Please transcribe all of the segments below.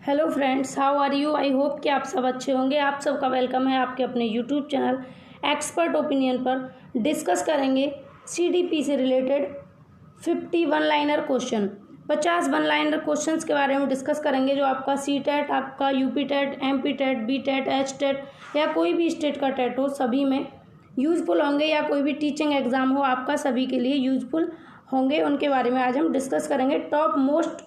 Hello friends, how are you. I hope कि आप सब अच्छे होंगे। आप सबका वेलकम है आपके अपने यूट्यूब चैनल एक्सपर्ट ओपिनियन पर। डिस्कस करेंगे सीडीपी से related 50 one liner question, 50 one liner questions के बारे में डिस्कस करेंगे जो आपका सी टेट, आपका UP TET, MP TET, B TET, H TET या कोई भी स्टेट का टेट हो, सभी में यूज़फुल होंगे, या कोई भी टीचिंग एग्ज़ाम हो आपका, सभी के लिए यूज़फुल होंगे। उनके बारे में आज हम डिस्कस करेंगे। टॉप मोस्ट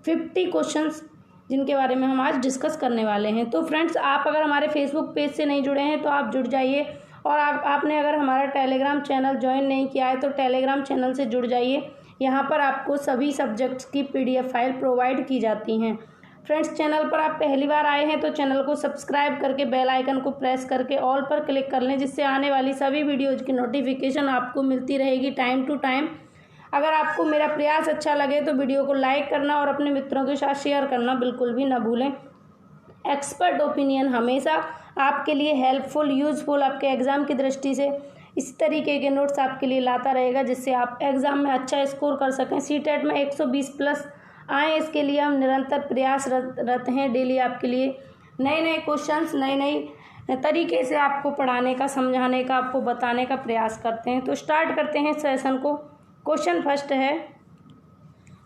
50 क्वेश्चंस जिनके बारे में हम आज डिस्कस करने वाले हैं। तो फ्रेंड्स, आप अगर हमारे फेसबुक पेज से नहीं जुड़े हैं तो आप जुड़ जाइए, और आपने अगर हमारा टेलीग्राम चैनल ज्वाइन नहीं किया है तो टेलीग्राम चैनल से जुड़ जाइए। यहाँ पर आपको सभी सब्जेक्ट्स की PDF फाइल प्रोवाइड की जाती हैं। फ्रेंड्स, चैनल पर आप पहली बार आए हैं तो चैनल को सब्सक्राइब करके बेल आइकन को प्रेस करके ऑल पर क्लिक कर लें, जिससे आने वाली सभी वीडियोज़ की नोटिफिकेशन आपको मिलती रहेगी टाइम टू टाइम। अगर आपको मेरा प्रयास अच्छा लगे तो वीडियो को लाइक करना और अपने मित्रों के साथ शेयर करना बिल्कुल भी ना भूलें। एक्सपर्ट ओपिनियन हमेशा आपके लिए हेल्पफुल, यूज़फुल, आपके एग्ज़ाम की दृष्टि से इस तरीके के नोट्स आपके लिए लाता रहेगा जिससे आप एग्ज़ाम में अच्छा स्कोर कर सकें। सीटेट में 120 प्लस आएँ, इसके लिए हम निरंतर प्रयासरत हैं। डेली आपके लिए नए नए क्वेश्चंस, नए नए तरीके से आपको पढ़ाने का, समझाने का, आपको बताने का प्रयास करते हैं। तो स्टार्ट करते हैं सेशन को। क्वेश्चन फर्स्ट है,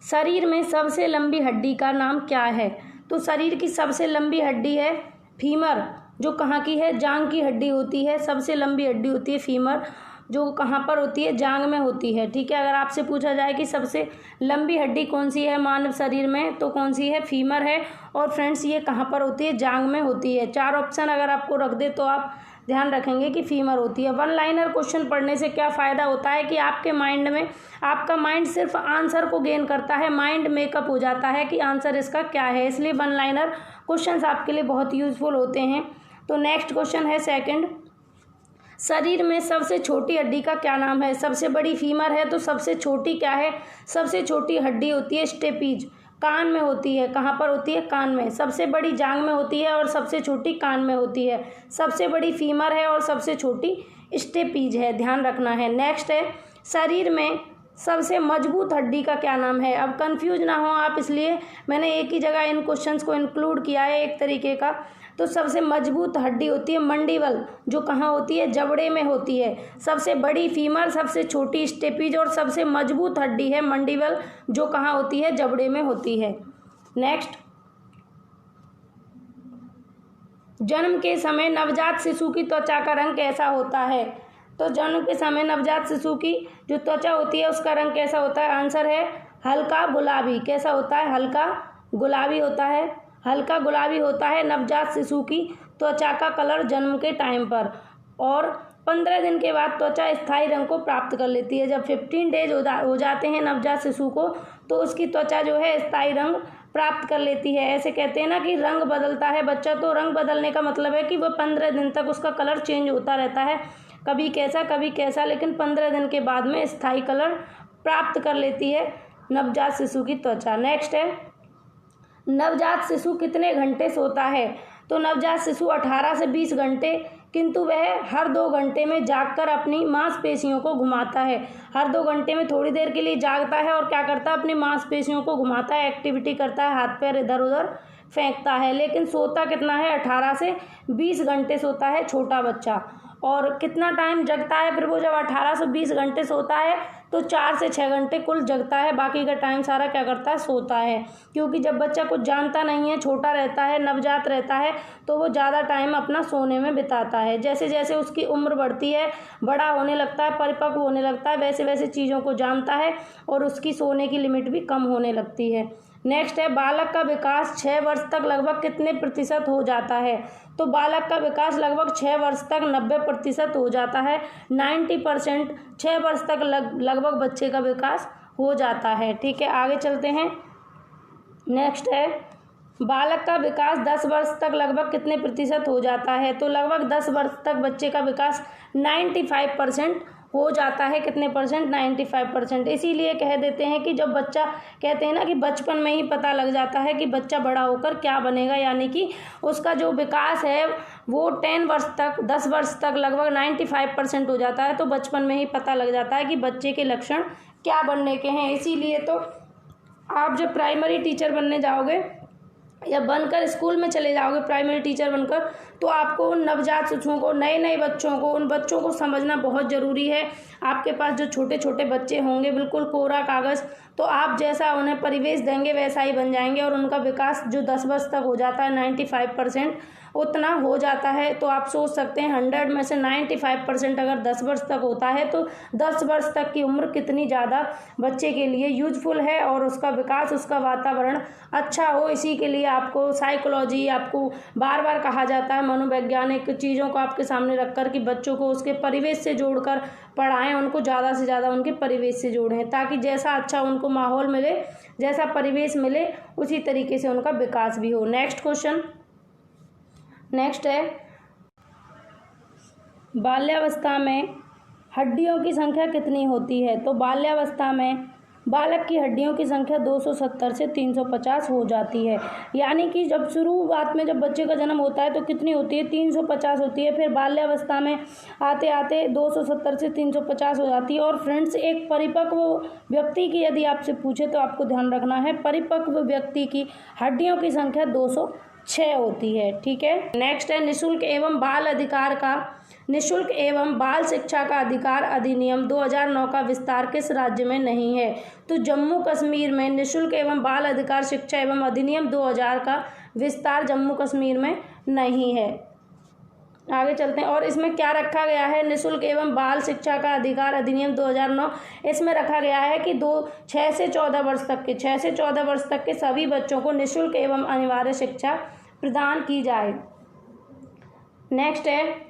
शरीर में सबसे लंबी हड्डी का नाम क्या है। तो शरीर की सबसे लंबी हड्डी है फीमर, जो कहाँ की है, जांग की हड्डी होती है। सबसे लंबी हड्डी होती है फीमर, जो कहाँ पर होती है, जांग में होती है। ठीक है, अगर आपसे पूछा जाए कि सबसे लंबी हड्डी कौन सी है मानव शरीर में, तो कौन सी है, फीमर है। और फ्रेंड्स, ये कहाँ पर होती है, जांग में होती है। 4 ऑप्शन अगर आपको रख दे तो आप ध्यान रखेंगे कि फीमर होती है। वन लाइनर क्वेश्चन पढ़ने से क्या फ़ायदा होता है कि आपके माइंड में, आपका माइंड सिर्फ आंसर को गेन करता है, माइंड मेकअप हो जाता है कि आंसर इसका क्या है। इसलिए वन लाइनर क्वेश्चंस आपके लिए बहुत यूज़फुल होते हैं। तो नेक्स्ट क्वेश्चन है सेकंड, शरीर में सबसे छोटी हड्डी का क्या नाम है। सबसे बड़ी फीमर है तो सबसे छोटी क्या है, सबसे छोटी हड्डी होती है स्टेपीज, कान में होती है। कहाँ पर होती है, कान में। सबसे बड़ी जांग में होती है और सबसे छोटी कान में होती है। सबसे बड़ी फीमर है और सबसे छोटी स्टेपीज है, ध्यान रखना है। नेक्स्ट है, शरीर में सबसे मजबूत हड्डी का क्या नाम है। अब कंफ्यूज ना हो आप, इसलिए मैंने एक ही जगह इन क्वेश्चंस को इंक्लूड किया है एक तरीके का। तो सबसे मजबूत हड्डी होती है मंडिबल, जो कहाँ होती है, जबड़े में होती है। सबसे बड़ी फीमर, सबसे छोटी स्टेपीज और सबसे मजबूत हड्डी है मंडिबल, जो कहाँ होती है, जबड़े में होती है। नेक्स्ट, जन्म के समय नवजात शिशु की त्वचा का रंग कैसा होता है। तो जन्म के समय नवजात शिशु की जो त्वचा होती है उसका रंग कैसा होता है। आंसर है हल्का गुलाबी। कैसा होता है, हल्का गुलाबी होता है। हल्का गुलाबी होता है नवजात शिशु की त्वचा का कलर जन्म के टाइम पर, और 15 दिन के बाद त्वचा स्थायी रंग को प्राप्त कर लेती है। जब 15 डेज हो जाते हैं नवजात शिशु को, तो उसकी त्वचा जो है स्थायी रंग प्राप्त कर लेती है। ऐसे कहते हैं ना कि रंग बदलता है बच्चा, तो रंग बदलने का मतलब है कि वह 15 दिन तक उसका कलर चेंज होता रहता है, कभी कैसा कभी कैसा, लेकिन 15 दिन के बाद में स्थायी कलर प्राप्त कर लेती है नवजात शिशु की त्वचा। नेक्स्ट है, नवजात शिशु कितने घंटे सोता है। तो नवजात शिशु 18 से 20 घंटे, किंतु वह हर 2 घंटे में जागकर अपनी मांसपेशियों को घुमाता है। हर 2 घंटे में थोड़ी देर के लिए जागता है और क्या करता है, अपनी मांसपेशियों को घुमाता है, एक्टिविटी करता है, हाथ पैर इधर उधर फेंकता है। लेकिन सोता कितना है, 18 से 20 घंटे सोता है छोटा बच्चा। और कितना टाइम जगता है फिर वो, जब 18 से 20 घंटे सोता है तो 4 से 6 घंटे कुल जगता है, बाकी का टाइम सारा क्या करता है, सोता है। क्योंकि जब बच्चा कुछ जानता नहीं है, छोटा रहता है, नवजात रहता है, तो वो ज़्यादा टाइम अपना सोने में बिताता है। जैसे जैसे उसकी उम्र बढ़ती है, बड़ा होने लगता है, परिपक्व होने लगता है, वैसे वैसे चीज़ों को जानता है और उसकी सोने की लिमिट भी कम होने लगती है। नेक्स्ट है, बालक का विकास 6 वर्ष तक लगभग कितने प्रतिशत हो जाता है। तो बालक का विकास लगभग 6 वर्ष तक 90% हो जाता है। 90% 6 वर्ष तक लगभग बच्चे का विकास हो जाता है। ठीक है, आगे चलते हैं। नेक्स्ट है, बालक का विकास 10 वर्ष तक लगभग कितने प्रतिशत हो जाता है। तो लगभग 10 वर्ष तक बच्चे का विकास 95% हो जाता है। कितने परसेंट, 95%। इसीलिए कह देते हैं कि जब बच्चा, कहते हैं ना कि बचपन में ही पता लग जाता है कि बच्चा बड़ा होकर क्या बनेगा, यानी कि उसका जो विकास है वो 10 वर्ष तक, 10 वर्ष तक लगभग 95% हो जाता है। तो बचपन में ही पता लग जाता है कि बच्चे के लक्षण क्या बनने के हैं। इसीलिए तो आप जब प्राइमरी टीचर बनने जाओगे या बनकर स्कूल में चले जाओगे प्राइमरी टीचर बनकर, तो आपको उन नवजात शिशुओं को, नए नए बच्चों को, उन बच्चों को समझना बहुत ज़रूरी है। आपके पास जो छोटे छोटे बच्चे होंगे बिल्कुल कोरा कागज़, तो आप जैसा उन्हें परिवेश देंगे वैसा ही बन जाएंगे, और उनका विकास जो 10 वर्ष तक हो जाता है 95% उतना हो जाता है। तो आप सोच सकते हैं 100 में से 95% अगर 10 वर्ष तक होता है तो 10 वर्ष तक की उम्र कितनी ज़्यादा बच्चे के लिए यूजफुल है, और उसका विकास, उसका वातावरण अच्छा हो। इसी के लिए आपको साइकोलॉजी, आपको बार बार कहा जाता है मनोवैज्ञानिक चीज़ों को आपके सामने रखकर कि बच्चों को उसके परिवेश से जोड़कर पढ़ाएं, उनको ज़्यादा से ज़्यादा उनके परिवेश से जोड़ें, ताकि जैसा अच्छा उनको माहौल मिले, जैसा परिवेश मिले, उसी तरीके से उनका विकास भी हो। नेक्स्ट क्वेश्चन, नेक्स्ट है बाल्यावस्था में हड्डियों की संख्या कितनी होती है? तो बाल्यावस्था में बालक की हड्डियों की संख्या 270 से 350 हो जाती है। यानी कि जब शुरुआत में जब बच्चे का जन्म होता है तो कितनी होती है? 350 होती है। फिर बाल्यावस्था में आते आते 270 से 350 हो जाती है। और फ्रेंड्स, एक परिपक्व व्यक्ति की यदि आपसे पूछे तो आपको ध्यान रखना है, परिपक्व व्यक्ति की हड्डियों की संख्या 206 होती है। ठीक है। नेक्स्ट है निःशुल्क एवं बाल अधिकार का निःशुल्क एवं बाल शिक्षा का अधिकार अधिनियम 2009 का विस्तार किस राज्य में नहीं है? तो जम्मू कश्मीर में निःशुल्क एवं बाल अधिकार शिक्षा एवं अधिनियम 2000 का विस्तार जम्मू कश्मीर में नहीं है। आगे चलते हैं। और इसमें क्या रखा गया है? निःशुल्क एवं बाल शिक्षा का अधिकार अधिनियम 2009, इसमें रखा गया है कि 6 से 14 वर्ष तक के सभी बच्चों को निःशुल्क एवं अनिवार्य शिक्षा प्रदान की जाए। नेक्स्ट है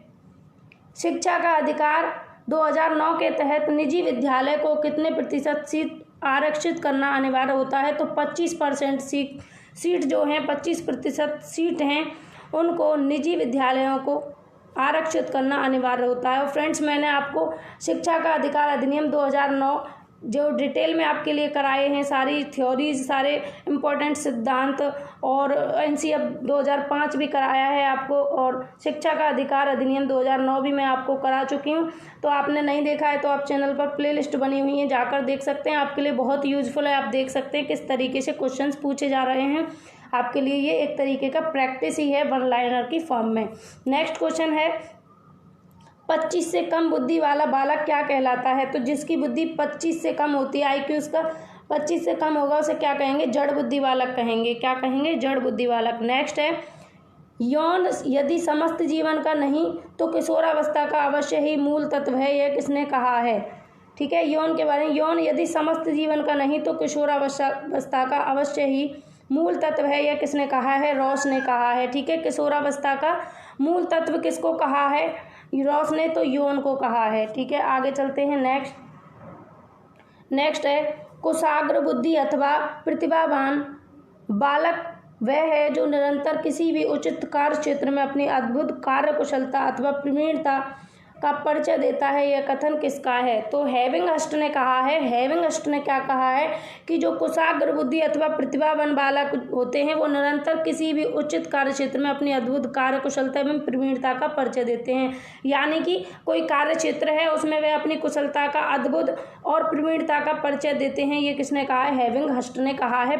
शिक्षा का अधिकार 2009 के तहत निजी विद्यालय को कितने प्रतिशत सीट आरक्षित करना अनिवार्य होता है? तो 25% सीट जो हैं, 25% सीट हैं, उनको निजी विद्यालयों को आरक्षित करना अनिवार्य होता है। और फ्रेंड्स, मैंने आपको शिक्षा का अधिकार अधिनियम 2009 जो डिटेल में आपके लिए कराए हैं, सारी थ्योरीज, सारे इम्पोर्टेंट सिद्धांत, और एनसीएफ 2005 भी कराया है आपको, और शिक्षा का अधिकार अधिनियम 2009 भी मैं आपको करा चुकी हूँ। तो आपने नहीं देखा है तो आप चैनल पर प्लेलिस्ट बनी हुई है, जाकर देख सकते हैं। आपके लिए बहुत यूजफुल है। आप देख सकते हैं किस तरीके से क्वेश्चंस पूछे जा रहे हैं। आपके लिए ये एक तरीके का प्रैक्टिस ही है वन लाइनर की फॉर्म में। नेक्स्ट क्वेश्चन है 25 से कम बुद्धि वाला बालक क्या कहलाता है? तो जिसकी बुद्धि 25 से कम होती है, IQ उसका 25 से कम होगा, उसे क्या कहेंगे? जड़ बुद्धि बालक कहेंगे। क्या कहेंगे? जड़ बुद्धि बालक। नेक्स्ट है यौन यदि समस्त जीवन का नहीं तो किशोरावस्था का अवश्य ही मूल तत्व है, यह किसने कहा है? ठीक है, यौन के बारे में, यौन यदि समस्त जीवन का नहीं तो किशोरावस्था का अवश्य ही मूल तत्व है, यह किसने कहा है? रॉस ने कहा है। ठीक है, किशोरावस्था का मूल तत्व किसको कहा है? रॉस ने तो यौन को कहा है। ठीक है, आगे चलते हैं। नेक्स्ट है कुशाग्र बुद्धि अथवा प्रतिभावान बालक वह है जो निरंतर किसी भी उचित कार्य क्षेत्र में अपनी अद्भुत कार्य कुशलता अथवा प्रवीणता का परिचय देता है। यह कथन किसका है? तो हेविंगहस्ट ने कहा है। हेविंगहस्ट ने क्या कहा है कि जो कुशाग्र बुद्धि अथवा प्रतिभावान बालक होते हैं वो निरंतर किसी भी उचित कार्य क्षेत्र में अपनी अद्भुत कार्य कुशलता एवं प्रवीणता का परिचय देते हैं। यानी कि कोई कार्य क्षेत्र है उसमें वे अपनी कुशलता का, अद्भुत और प्रवीणता का परिचय देते हैं। ये किसने कहा है? हेविंगहस्ट ने कहा है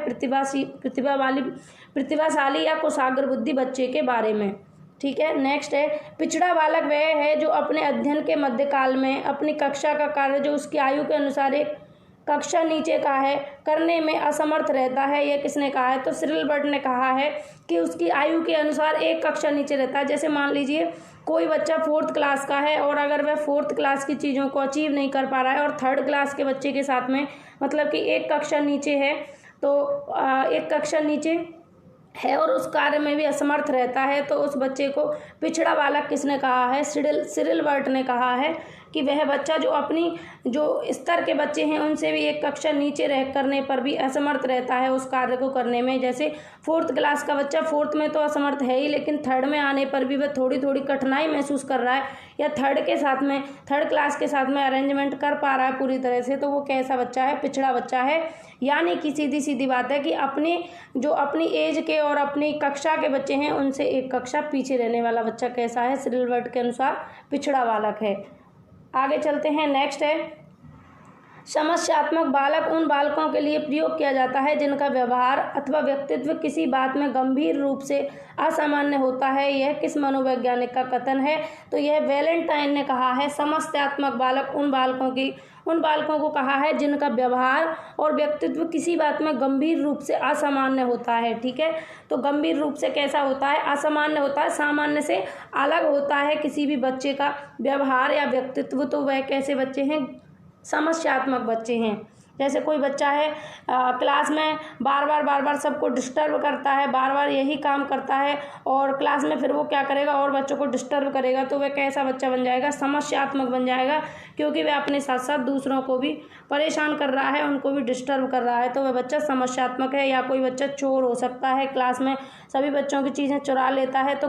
प्रतिभाशाली या कुशाग्र बुद्धि बच्चे के बारे में। ठीक है, नेक्स्ट है पिछड़ा बालक वह है जो अपने अध्ययन के मध्यकाल में अपनी कक्षा का कार्य जो उसकी आयु के अनुसार एक कक्षा नीचे का है करने में असमर्थ रहता है। यह किसने कहा है? तो सिरिल बर्ट ने कहा है कि उसकी आयु के अनुसार एक कक्षा नीचे रहता है। जैसे मान लीजिए कोई बच्चा 4th क्लास का है और अगर वह 4th क्लास की चीज़ों को अचीव नहीं कर पा रहा है और 3rd क्लास के बच्चे के साथ में, मतलब कि एक कक्षा नीचे है, तो एक कक्षा नीचे है और उस कार्य में भी असमर्थ रहता है, तो उस बच्चे को पिछड़ा बालक किसने कहा है? सिरिल बर्ट ने कहा है कि वह बच्चा जो अपनी जो स्तर के बच्चे हैं उनसे भी एक कक्षा नीचे रह करने पर भी असमर्थ रहता है उस कार्य को करने में। जैसे 4th क्लास का बच्चा 4th में तो असमर्थ है ही, लेकिन 3rd में आने पर भी वह थोड़ी थोड़ी कठिनाई महसूस कर रहा है या 3rd क्लास के साथ में अरेंजमेंट कर पा रहा है पूरी तरह से, तो वो कैसा बच्चा है? पिछड़ा बच्चा है। यानी कि सीधी सीधी बात है कि अपनी एज के और अपनी कक्षा के बच्चे हैं उनसे एक कक्षा पीछे रहने वाला बच्चा कैसा है? सिरिल बर्ट के अनुसार पिछड़ा बालक है। आगे चलते हैं। नेक्स्ट है समस्यात्मक बालक उन बालकों के लिए प्रयोग किया जाता है जिनका व्यवहार अथवा व्यक्तित्व किसी बात में गंभीर रूप से असामान्य होता है। यह किस मनोवैज्ञानिक का कथन है? तो यह वैलेंटाइन ने कहा है। समस्यात्मक बालक उन बालकों को कहा है जिनका व्यवहार और व्यक्तित्व किसी बात में गंभीर रूप से असामान्य होता है। ठीक है, तो गंभीर रूप से कैसा होता है? असामान्य होता है, सामान्य से अलग होता है किसी भी बच्चे का व्यवहार या व्यक्तित्व। तो वह कैसे बच्चे हैं? समस्यात्मक बच्चे हैं। जैसे कोई बच्चा है क्लास में बार बार सबको डिस्टर्ब करता है, बार बार यही काम करता है और क्लास में फिर वो क्या करेगा और बच्चों को डिस्टर्ब करेगा, तो वह कैसा बच्चा बन जाएगा? समस्यात्मक बन जाएगा, क्योंकि वह अपने साथ साथ दूसरों को भी परेशान कर रहा है, उनको भी डिस्टर्ब कर रहा है, तो वह बच्चा समस्यात्मक है। या कोई बच्चा चोर हो सकता है, क्लास में सभी बच्चों की चीज़ें चुरा लेता है, तो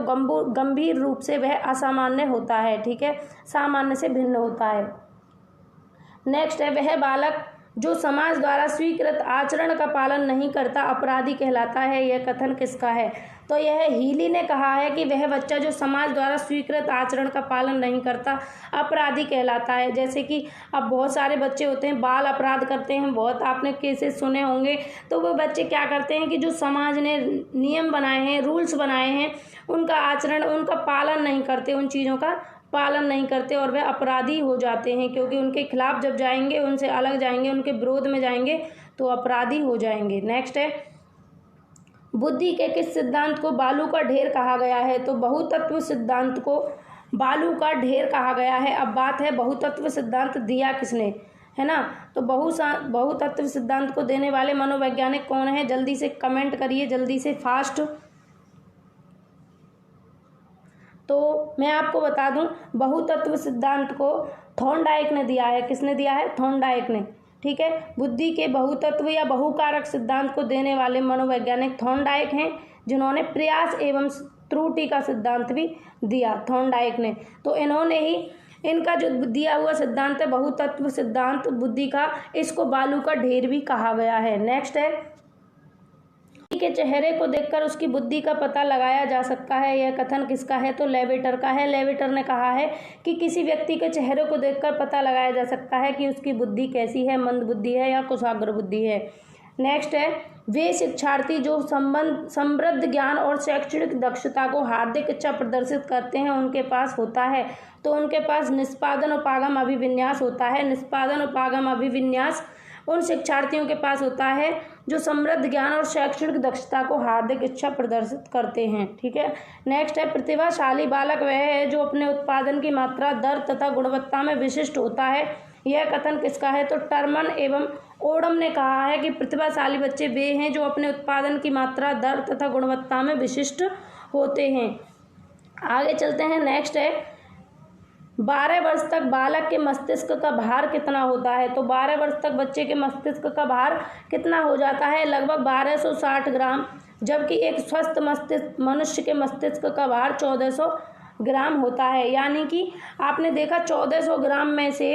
गंभीर रूप से वह असामान्य होता है। ठीक है, सामान्य से भिन्न होता है। नेक्स्ट है, वह बालक जो समाज द्वारा स्वीकृत आचरण का पालन नहीं करता अपराधी कहलाता है। यह कथन किसका है? तो यह हीली ने कहा है कि वह बच्चा जो समाज द्वारा स्वीकृत आचरण का पालन नहीं करता अपराधी कहलाता है। जैसे कि अब बहुत सारे बच्चे होते हैं बाल अपराध करते हैं, बहुत आपने केसेस सुने होंगे। तो वो बच्चे क्या करते हैं कि जो समाज ने नियम बनाए हैं, रूल्स बनाए हैं, उनका आचरण, उनका पालन नहीं करते, उन चीज़ों का पालन नहीं करते और वह अपराधी हो जाते हैं, क्योंकि उनके खिलाफ जब जाएंगे, उनसे अलग जाएंगे, उनके विरोध में जाएंगे तो अपराधी हो जाएंगे। नेक्स्ट है, बुद्धि के किस सिद्धांत को बालू का ढेर कहा गया है? तो बहुतत्व सिद्धांत को बालू का ढेर कहा गया है। अब बात है बहुतत्व सिद्धांत दिया किसने, है ना? तो बहुतत्व सिद्धांत को देने वाले मनोवैज्ञानिक कौन है? जल्दी से कमेंट करिए, जल्दी से फास्ट। तो मैं आपको बता दूं, बहुतत्व सिद्धांत को थॉर्नडाइक ने दिया है। किसने दिया है? थॉर्नडाइक ने। ठीक है, बुद्धि के बहुतत्व या बहुकारक सिद्धांत को देने वाले मनोवैज्ञानिक थॉर्नडाइक हैं, जिन्होंने प्रयास एवं त्रुटि का सिद्धांत भी दिया, थॉर्नडाइक ने। तो इन्होंने ही इनका जो दिया हुआ सिद्धांत है बहुतत्व सिद्धांत बुद्धि का, इसको बालू का ढेर भी कहा गया है। नेक्स्ट है, के चेहरे को देखकर उसकी बुद्धि का पता लगाया जा सकता है। यह कथन किसका है? तो लेविटर का है। लेविटर ने कहा है कि किसी व्यक्ति के चेहरे को देखकर पता लगाया जा सकता है कि उसकी बुद्धि कैसी है, मंद बुद्धि है या कुशाग्र बुद्धि है। नेक्स्ट है, वे शिक्षार्थी जो समृद्ध ज्ञान और शैक्षणिक दक्षता को हार्दिक इच्छा प्रदर्शित करते हैं उनके पास होता है। तो उनके पास निष्पादन उपागम अभिविन्यास होता है। निष्पादन उपागम अभिविन्यास उन शिक्षार्थियों के पास होता है जो समृद्ध ज्ञान और शैक्षणिक दक्षता को हार्दिक इच्छा प्रदर्शित करते हैं। ठीक है, नेक्स्ट है, प्रतिभाशाली बालक वह है जो अपने उत्पादन की मात्रा, दर तथा गुणवत्ता में विशिष्ट होता है। यह कथन किसका है? तो टर्मन एवं ओडम ने कहा है कि प्रतिभाशाली बच्चे वे हैं जो अपने उत्पादन की मात्रा, दर तथा गुणवत्ता में विशिष्ट होते हैं। आगे चलते हैं। नेक्स्ट है, 12 वर्ष तक बालक के मस्तिष्क का भार कितना होता है? तो 12 वर्ष तक बच्चे के मस्तिष्क का भार कितना हो जाता है? लगभग 1260 ग्राम, जबकि एक स्वस्थ मनुष्य के मस्तिष्क का भार 1400 ग्राम होता है। यानी कि आपने देखा 1400 ग्राम में से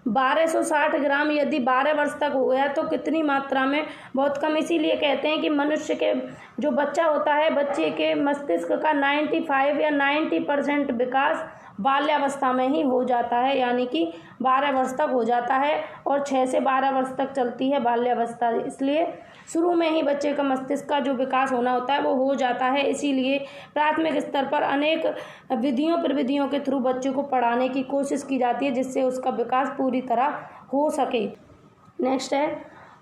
1260 ग्राम यदि 12 वर्ष तक हो गया तो कितनी मात्रा में? बहुत कम। इसीलिए कहते हैं कि मनुष्य के जो बच्चा होता है, बच्चे के मस्तिष्क का 95 या 90% विकास बाल्यावस्था में ही हो जाता है, यानी कि 12 वर्ष तक हो जाता है और 6 से 12 वर्ष तक चलती है बाल्यावस्था। इसलिए शुरू में ही बच्चे का मस्तिष्क का जो विकास होना होता है वो हो जाता है। इसीलिए प्राथमिक स्तर पर अनेक प्रविधियों के थ्रू बच्चे को पढ़ाने की कोशिश की जाती है जिससे उसका विकास पूरी तरह हो सके। नेक्स्ट है,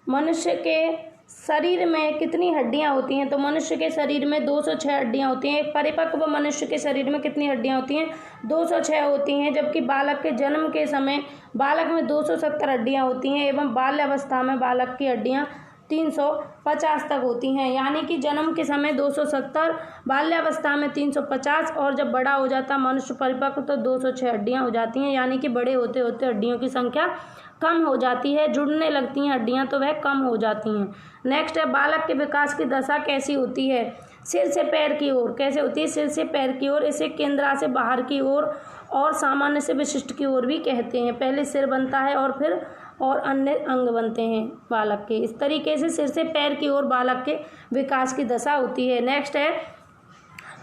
मनुष्य के शरीर में कितनी हड्डियां होती हैं? तो मनुष्य के शरीर में 206 हड्डियां होती हैं। एक परिपक्व मनुष्य के शरीर में कितनी हड्डियां होती हैं? 206 होती हैं, जबकि बालक के जन्म के समय बालक में 270 हड्डियां होती हैं एवं बाल्यावस्था में बालक की हड्डियां 350 तक होती हैं। यानी कि जन्म के समय 270, बाल्यावस्था में 350 और जब बड़ा हो जाता मनुष्य परिपक्व तो 206 हड्डियां हो जाती हैं। यानी कि बड़े होते होते हड्डियों की संख्या कम हो जाती है, जुड़ने लगती हैं हड्डियां तो वह कम हो जाती हैं। नेक्स्ट है, बालक के विकास की दशा कैसी होती है? सिर से पैर की ओर। कैसे होती है? सिर से पैर की ओर। इसे केंद्रा से बाहर की ओर और सामान्य से विशिष्ट की ओर भी कहते हैं। पहले सिर बनता है और फिर और अन्य अंग बनते हैं बालक के। इस तरीके से सिर से पैर की ओर बालक के विकास की दशा होती है। नेक्स्ट है,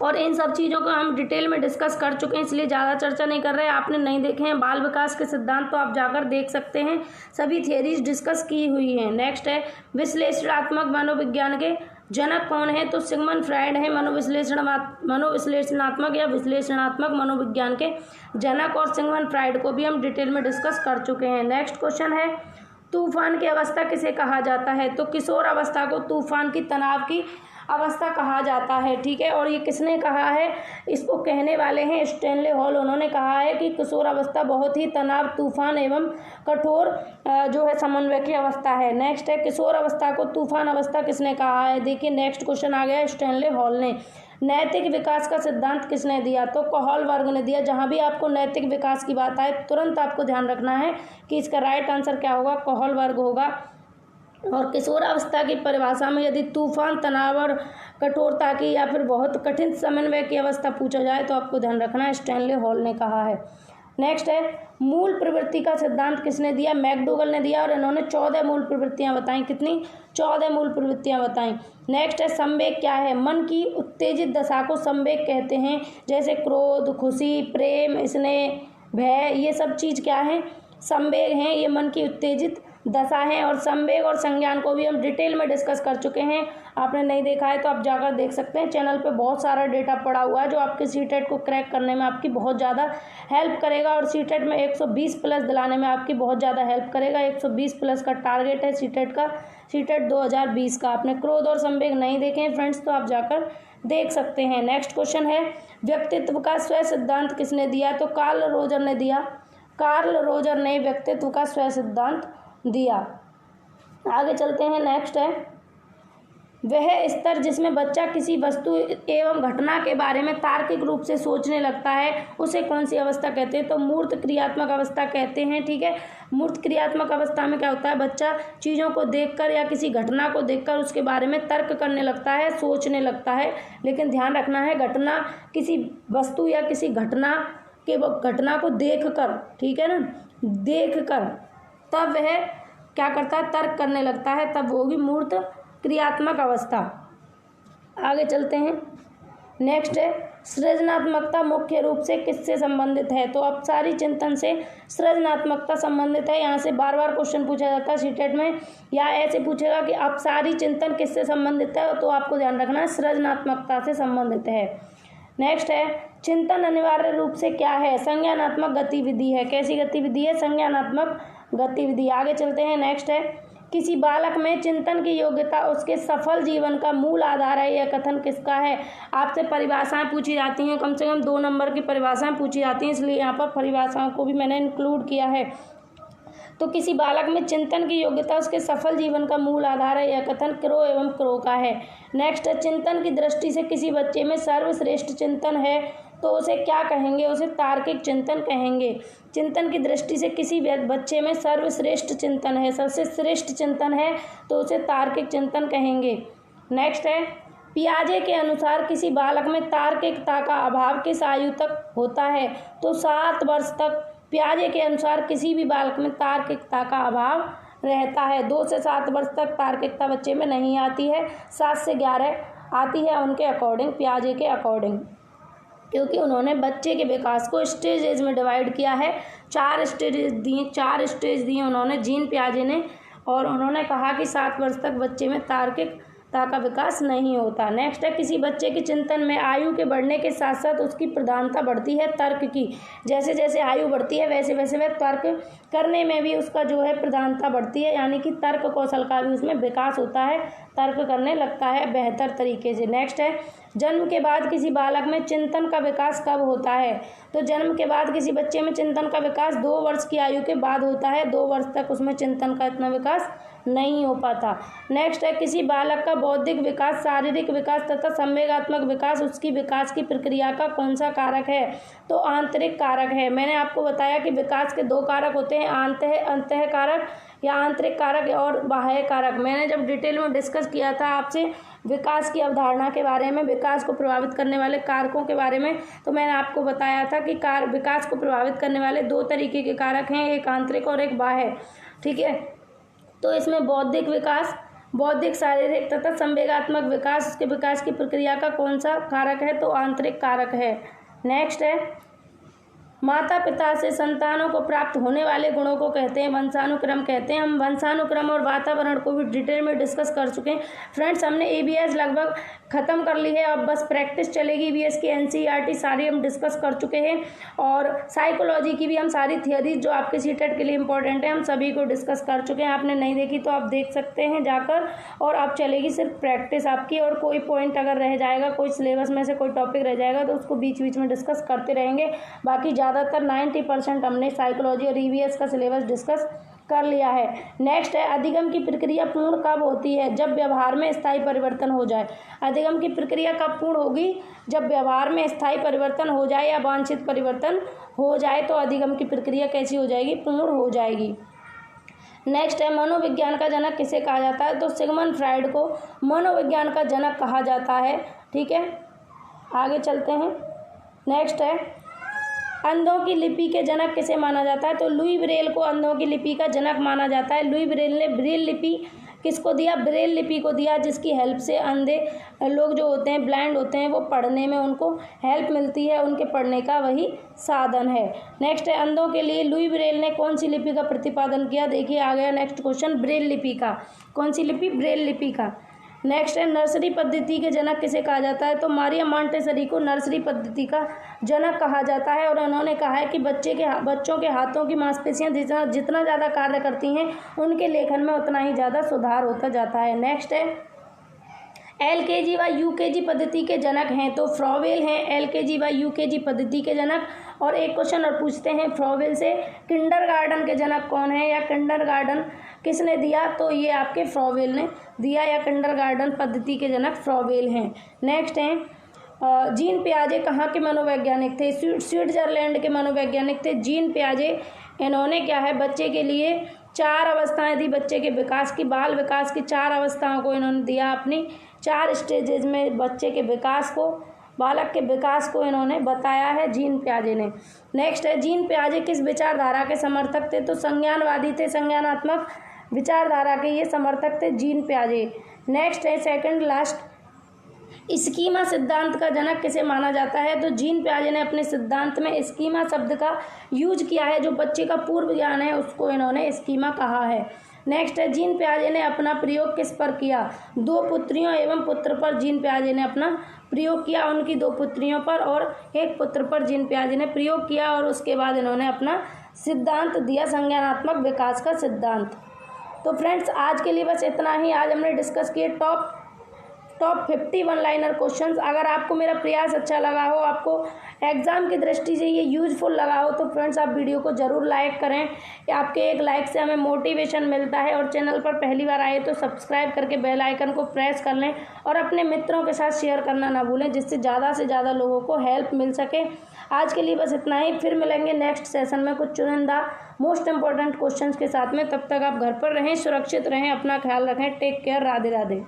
और इन सब चीज़ों को हम डिटेल में डिस्कस कर चुके हैं, इसलिए ज़्यादा चर्चा नहीं कर रहे हैं। आपने नहीं देखे हैं बाल विकास के सिद्धांत तो आप जाकर देख सकते हैं, सभी थियरीज डिस्कस की हुई हैं। नेक्स्ट है विश्लेषणात्मक मनोविज्ञान के जनक कौन है? तो सिगमंड फ्रायड है मनोविश्लेषणात्मक या विश्लेषणात्मक मनोविज्ञान के जनक, और सिगमंड फ्रायड को भी हम डिटेल में डिस्कस कर चुके हैं। नेक्स्ट क्वेश्चन है तूफान की अवस्था किसे कहा जाता है? तो किशोर अवस्था को तूफान की तनाव की अवस्था कहा जाता है, ठीक है। और ये किसने कहा है? इसको कहने वाले हैं स्टैनले हॉल। उन्होंने कहा है कि किशोर अवस्था बहुत ही तनाव, तूफान एवं कठोर जो है समन्वय की अवस्था है। नेक्स्ट है किशोर अवस्था को तूफान अवस्था किसने कहा है? देखिए नेक्स्ट क्वेश्चन आ गया स्टैनले हॉल ने। नैतिक विकास का सिद्धांत किसने दिया? तो कहोल वर्ग ने दिया। जहाँ भी आपको नैतिक विकास की बात आए तुरंत आपको ध्यान रखना है कि इसका राइट आंसर क्या होगा, कहोल वर्ग होगा। और किशोर अवस्था की परिभाषा में यदि तूफान, तनाव और कठोरता की या फिर बहुत कठिन समन्वय की अवस्था पूछा जाए तो आपको ध्यान रखना है स्टैनले हॉल ने कहा है। नेक्स्ट है मूल प्रवृत्ति का सिद्धांत किसने दिया? मैकडोगल ने दिया, और इन्होंने 14 मूल प्रवृत्तियां बताई। कितनी? 14 मूल प्रवृत्तियां बताई। नेक्स्ट है संवेग क्या है? मन की उत्तेजित दशा को संवेग कहते हैं, जैसे क्रोध, खुशी, प्रेम, स्नेह, भय, ये सब चीज़ क्या है? संवेग हैं। ये मन की उत्तेजित दशा है। और संवेग और संज्ञान को भी हम डिटेल में डिस्कस कर चुके हैं। आपने नहीं देखा है तो आप जाकर देख सकते हैं, चैनल पे बहुत सारा डेटा पड़ा हुआ है जो आपके सीटेट को क्रैक करने में आपकी बहुत ज़्यादा हेल्प करेगा, और सीटेट में 120 प्लस दिलाने में आपकी बहुत ज़्यादा हेल्प करेगा। 120 प्लस का टारगेट है सीटेट का, सीटेट 2020 का। आपने क्रोध और संवेग नहीं देखे हैं फ्रेंड्स तो आप जाकर देख सकते हैं। नेक्स्ट क्वेश्चन है व्यक्तित्व का स्वय सिद्धांत किसने दिया? तो कार्ल रोजर ने दिया। कार्ल रोजर ने व्यक्तित्व का स्वय सिद्धांत दिया। आगे चलते हैं। नेक्स्ट है वह स्तर जिसमें बच्चा किसी वस्तु एवं घटना के बारे में तार्किक रूप से सोचने लगता है उसे कौन सी अवस्था कहते हैं? तो मूर्त क्रियात्मक अवस्था कहते हैं, ठीक है। मूर्त क्रियात्मक अवस्था में क्या होता है? बच्चा चीज़ों को देखकर या किसी घटना को देखकर उसके बारे में तर्क करने लगता है, सोचने लगता है। लेकिन ध्यान रखना है घटना किसी वस्तु या किसी घटना को देखकर, ठीक है ना, देखकर तब वह क्या करता है? तर्क करने लगता है, तब वो होगी मूर्त क्रियात्मक अवस्था। आगे चलते हैं। नेक्स्ट है सृजनात्मकता मुख्य रूप से किससे संबंधित है? तो अपसारी चिंतन से सृजनात्मकता संबंधित है। यहाँ से बार बार क्वेश्चन पूछा जाता है सीटेट में, या ऐसे पूछेगा कि अपसारी चिंतन किससे संबंधित है, तो आपको ध्यान रखना है सृजनात्मकता से संबंधित है। नेक्स्ट है चिंतन अनिवार्य रूप से क्या है? संज्ञानात्मक गतिविधि है। कैसी गतिविधि है? संज्ञानात्मक गतिविधि। आगे चलते हैं। नेक्स्ट है किसी बालक में चिंतन की योग्यता उसके सफल जीवन का मूल आधार है, यह कथन किसका है? आपसे परिभाषाएं पूछी जाती हैं, कम से कम 2 नंबर की परिभाषाएं पूछी जाती हैं, इसलिए यहाँ पर परिभाषाओं को भी मैंने इंक्लूड किया है। तो किसी बालक में चिंतन की योग्यता उसके सफल जीवन का मूल आधार है, यह कथन क्रो एवं क्रो का है। नेक्स्ट है चिंतन की दृष्टि से किसी बच्चे में सर्वश्रेष्ठ चिंतन है तो उसे क्या कहेंगे? उसे तार्किक चिंतन कहेंगे। चिंतन की दृष्टि से किसी बच्चे में सर्वश्रेष्ठ चिंतन है, सबसे श्रेष्ठ चिंतन है तो उसे तार्किक चिंतन कहेंगे। नेक्स्ट है पियाजे के अनुसार किसी बालक में तार्किकता का अभाव किस आयु तक होता है? तो 7 वर्ष तक पियाजे के अनुसार किसी भी बालक में तार्किकता का अभाव रहता है। 2 से 7 वर्ष तक तार्किकता बच्चे में नहीं आती है, 7 से 11 आती है उनके अकॉर्डिंग, पियाजे के अकॉर्डिंग, क्योंकि उन्होंने बच्चे के विकास को स्टेजेज में डिवाइड किया है। 4 स्टेज दिए उन्होंने, जीन पियाजे ने, और उन्होंने कहा कि 7 वर्ष तक बच्चे में तार्किकता का विकास नहीं होता। नेक्स्ट है किसी बच्चे के चिंतन में आयु के बढ़ने के साथ साथ उसकी प्रधानता बढ़ती है तर्क की। जैसे जैसे आयु बढ़ती है वैसे वैसे वह तर्क करने में भी उसका जो है प्रधानता बढ़ती है, यानी कि तर्क कौशल का भी उसमें विकास होता है, तर्क करने लगता है बेहतर तरीके से। नेक्स्ट है जन्म के बाद किसी बालक में चिंतन का विकास कब होता है? तो जन्म के बाद किसी बच्चे में चिंतन का विकास 2 वर्ष की आयु के बाद होता है। 2 वर्ष तक उसमें चिंतन का इतना विकास नहीं हो पाता। नेक्स्ट है किसी बालक का बौद्धिक विकास, शारीरिक विकास तथा संवेगात्मक विकास, उसकी विकास की प्रक्रिया का कौन सा कारक है? तो आंतरिक कारक है। मैंने आपको बताया कि विकास के 2 कारक होते हैं, अंतः कारक या आंतरिक कारक और बाह्य कारक। मैंने जब डिटेल में डिस्कस किया था आपसे विकास की अवधारणा के बारे में, विकास को प्रभावित करने वाले कारकों के बारे में, तो मैंने आपको बताया था कि विकास को प्रभावित करने वाले 2 तरीके के कारक हैं, एक आंतरिक और एक बाह्य, ठीक है। तो इसमें बौद्धिक विकास बौद्धिक, शारीरिक तथा संवेगात्मक विकास, उसके विकास की प्रक्रिया का कौन सा कारक है? तो आंतरिक कारक है। नेक्स्ट है, माता पिता से संतानों को प्राप्त होने वाले गुणों को कहते हैं वंशानुक्रम कहते हैं। हम वंशानुक्रम और वातावरण को भी डिटेल में डिस्कस कर चुके हैं। फ्रेंड्स, हमने ईवीएस लगभग ख़त्म कर ली है, अब बस प्रैक्टिस चलेगी। ईवीएस की एनसीईआरटी सारी हम डिस्कस कर चुके हैं और साइकोलॉजी की भी हम सारी थियरीज जो आपके सीटेट के लिए इंपॉर्टेंट है हम सभी को डिस्कस कर चुके हैं। आपने नहीं देखी तो आप देख सकते हैं जाकर, और अब चलेगी सिर्फ प्रैक्टिस आपकी। और कोई पॉइंट अगर रह जाएगा, कोई सिलेबस में से कोई टॉपिक रह जाएगा तो उसको बीच बीच में डिस्कस करते रहेंगे। बाकी ज़्यादातर 90% हमने साइकोलॉजी और ईवीएस का सिलेबस डिस्कस कर लिया है। नेक्स्ट है, अधिगम की प्रक्रिया पूर्ण कब होती है? जब व्यवहार में स्थायी परिवर्तन हो जाए। अधिगम की प्रक्रिया कब पूर्ण होगी? जब व्यवहार में स्थायी परिवर्तन हो जाए या वांछित परिवर्तन हो जाए तो अधिगम की प्रक्रिया कैसी हो जाएगी? पूर्ण हो जाएगी। नेक्स्ट है, मनोविज्ञान का जनक किसे कहा जाता है? तो सिगमंड फ्राइड को मनोविज्ञान का जनक कहा जाता है। ठीक है, आगे चलते हैं। नेक्स्ट है, अंधों की लिपि के जनक किसे माना जाता है? तो लुई ब्रेल को अंधों की लिपि का जनक माना जाता है। लुई ब्रेल ने ब्रेल लिपि किसको दिया? ब्रेल लिपि को दिया, जिसकी हेल्प से अंधे लोग जो होते हैं, ब्लाइंड होते हैं, वो पढ़ने में उनको हेल्प मिलती है, उनके पढ़ने का वही साधन है। नेक्स्ट है, अंधों के लिए लुई ब्रेल ने कौन सी लिपि का प्रतिपादन किया? देखिए आ गया नेक्स्ट क्वेश्चन, ब्रेल लिपि का। कौन सी लिपि? ब्रेल लिपि का। नेक्स्ट है, नर्सरी पद्धति के जनक किसे कहा जाता है? तो मारिया मॉन्टेसरी को नर्सरी पद्धति का जनक कहा जाता है। और उन्होंने कहा है कि बच्चों के हाथों की मांसपेशियां जितना ज़्यादा कार्य करती हैं उनके लेखन में उतना ही ज़्यादा सुधार होता जाता है। नेक्स्ट है, एलकेजी व यूकेजी पद्धति के जनक हैं तो फ्रॉवेल हैं एलकेजी व यूकेजी पद्धति के जनक। और एक क्वेश्चन और पूछते हैं फ्रॉवेल से, किंडरगार्टन के जनक कौन है या किंडरगार्टन किसने दिया? तो ये आपके फ्रॉवेल ने दिया, या किंडरगार्टन पद्धति के जनक फ्रॉवेल हैं। नेक्स्ट हैं, जीन पियाजे कहाँ के मनोवैज्ञानिक थे? स्विट्जरलैंड के मनोवैज्ञानिक थे जीन पियाजे। इन्होंने क्या है, बच्चे के लिए 4 अवस्थाएं दी, बच्चे के विकास की, बाल विकास की 4 अवस्थाओं को इन्होंने दिया, अपनी 4 स्टेजेज में बच्चे के विकास को, बालक के विकास को इन्होंने बताया है जीन पियाजे ने। नेक्स्ट है, जीन पियाजे किस विचारधारा के समर्थक थे? तो संज्ञानवादी थे, संज्ञानात्मक विचारधारा के ये समर्थक थे जीन पियाजे। नेक्स्ट है, सेकंड लास्ट, स्कीमा सिद्धांत का जनक किसे माना जाता है? तो जीन पियाजे ने अपने सिद्धांत में स्कीमा शब्द का यूज किया है, जो बच्चे का पूर्व ज्ञान है उसको इन्होंने स्कीमा कहा है। नेक्स्ट है, जीन पियाजे ने अपना प्रयोग किस पर किया? 2 पुत्रियों एवं पुत्र पर जीन पियाजे ने अपना प्रयोग किया, उनकी 2 पुत्रियों पर और 1 पुत्र पर जीन पियाजे ने प्रयोग किया। और उसके बाद इन्होंने अपना सिद्धांत दिया, संज्ञानात्मक विकास का सिद्धांत। तो फ्रेंड्स, आज के लिए बस इतना ही। आज हमने डिस्कस किए टॉप 50 वन लाइनर क्वेश्चंस। अगर आपको मेरा प्रयास अच्छा लगा हो, आपको एग्ज़ाम की दृष्टि से ये यूजफुल लगा हो, तो फ्रेंड्स आप वीडियो को ज़रूर लाइक करें। आपके एक लाइक से हमें मोटिवेशन मिलता है। और चैनल पर पहली बार आए तो सब्सक्राइब करके बेल आइकन को प्रेस कर लें और अपने मित्रों के साथ शेयर करना ना भूलें, जिससे ज़्यादा से ज़्यादा लोगों को हेल्प मिल सके। आज के लिए बस इतना ही, फिर मिलेंगे नेक्स्ट सेशन में कुछ चुनिंदा मोस्ट इंपॉर्टेंट क्वेश्चंस के साथ में। तब तक आप घर पर रहें, सुरक्षित रहें, अपना ख्याल रखें। Take care, Radhe Radhe.